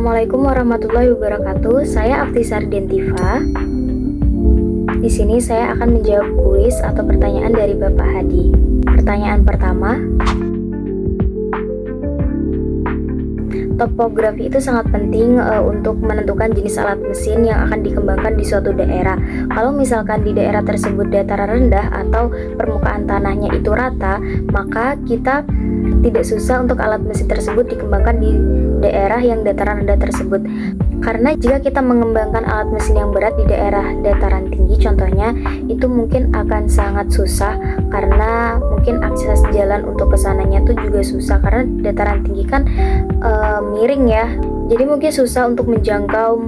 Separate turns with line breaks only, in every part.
Assalamualaikum warahmatullahi wabarakatuh. Saya Aftisar Dentiva. Di sini saya akan menjawab kuis atau pertanyaan dari Bapak Hadi. Pertanyaan pertama, topografi itu sangat penting untuk menentukan jenis alat mesin yang akan dikembangkan di suatu daerah. Kalau misalkan di daerah tersebut dataran rendah atau permukaan tanahnya itu rata, maka kita tidak susah untuk alat mesin tersebut dikembangkan di daerah yang dataran rendah tersebut. Karena jika kita mengembangkan alat mesin yang berat di daerah dataran tinggi, contohnya, itu mungkin akan sangat susah karena mungkin akses jalan untuk kesananya itu juga susah karena dataran tinggi kan miring ya. Jadi mungkin susah untuk menjangkau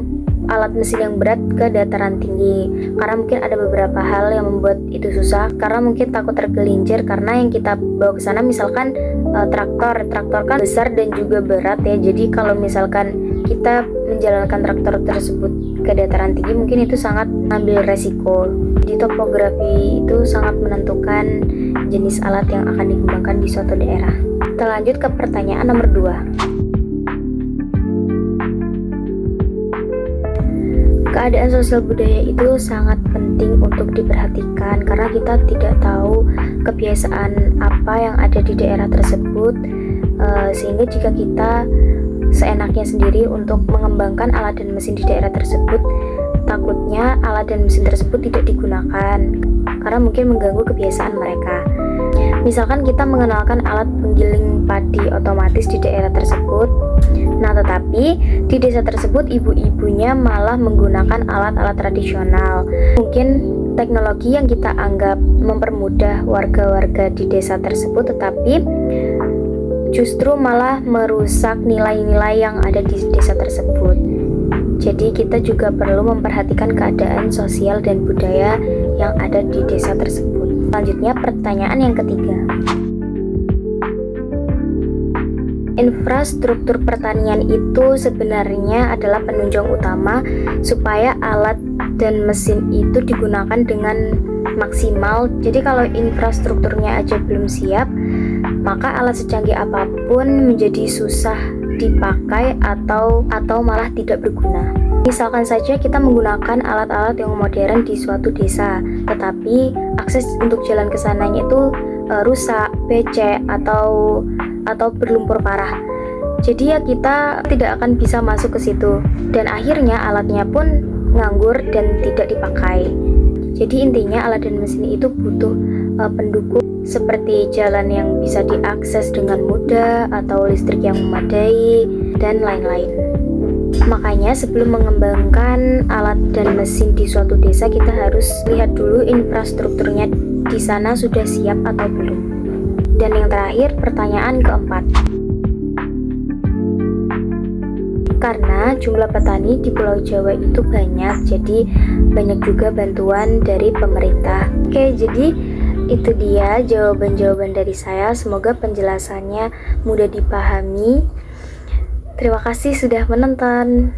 alat mesin yang berat ke dataran tinggi karena mungkin ada beberapa hal yang membuat itu susah, karena mungkin takut tergelincir karena yang kita bawa ke sana misalkan traktor kan besar dan juga berat ya. Jadi kalau misalkan kita menjalankan traktor tersebut ke dataran tinggi mungkin itu sangat ambil resiko. Jadi topografi itu sangat menentukan jenis alat yang akan dikembangkan di suatu daerah. Kita lanjut ke pertanyaan nomor 2. Keadaan sosial budaya itu sangat penting untuk diperhatikan karena kita tidak tahu kebiasaan apa yang ada di daerah tersebut, sehingga jika kita seenaknya sendiri untuk mengembangkan alat dan mesin di daerah tersebut, takutnya alat dan mesin tersebut tidak digunakan karena mungkin mengganggu kebiasaan mereka. Misalkan kita mengenalkan alat penggiling padi otomatis di daerah tersebut, nah tetapi di desa tersebut ibu-ibunya malah menggunakan alat-alat tradisional. Mungkin teknologi yang kita anggap mempermudah warga-warga di desa tersebut, tetapi justru malah merusak nilai-nilai yang ada di desa tersebut. Jadi kita juga perlu memperhatikan keadaan sosial dan budaya yang ada di desa tersebut. Selanjutnya pertanyaan yang ketiga. Infrastruktur pertanian itu sebenarnya adalah penunjang utama supaya alat dan mesin itu digunakan dengan maksimal. Jadi kalau infrastrukturnya aja belum siap, maka alat secanggih apapun menjadi susah dipakai atau malah tidak berguna. Misalkan saja kita menggunakan alat-alat yang modern di suatu desa, tetapi akses untuk jalan ke sananya itu rusak, becek atau berlumpur parah. Jadi ya kita tidak akan bisa masuk ke situ dan akhirnya alatnya pun nganggur dan tidak dipakai. Jadi intinya alat dan mesin itu butuh pendukung seperti jalan yang bisa diakses dengan mudah atau listrik yang memadai dan lain-lain. Makanya sebelum mengembangkan alat dan mesin di suatu desa, kita harus lihat dulu infrastrukturnya di sana sudah siap atau belum. Dan yang terakhir, pertanyaan keempat. Karena jumlah petani di Pulau Jawa itu banyak, jadi banyak juga bantuan dari pemerintah. Oke, jadi itu dia jawaban-jawaban dari saya. Semoga penjelasannya mudah dipahami. Terima kasih sudah menonton.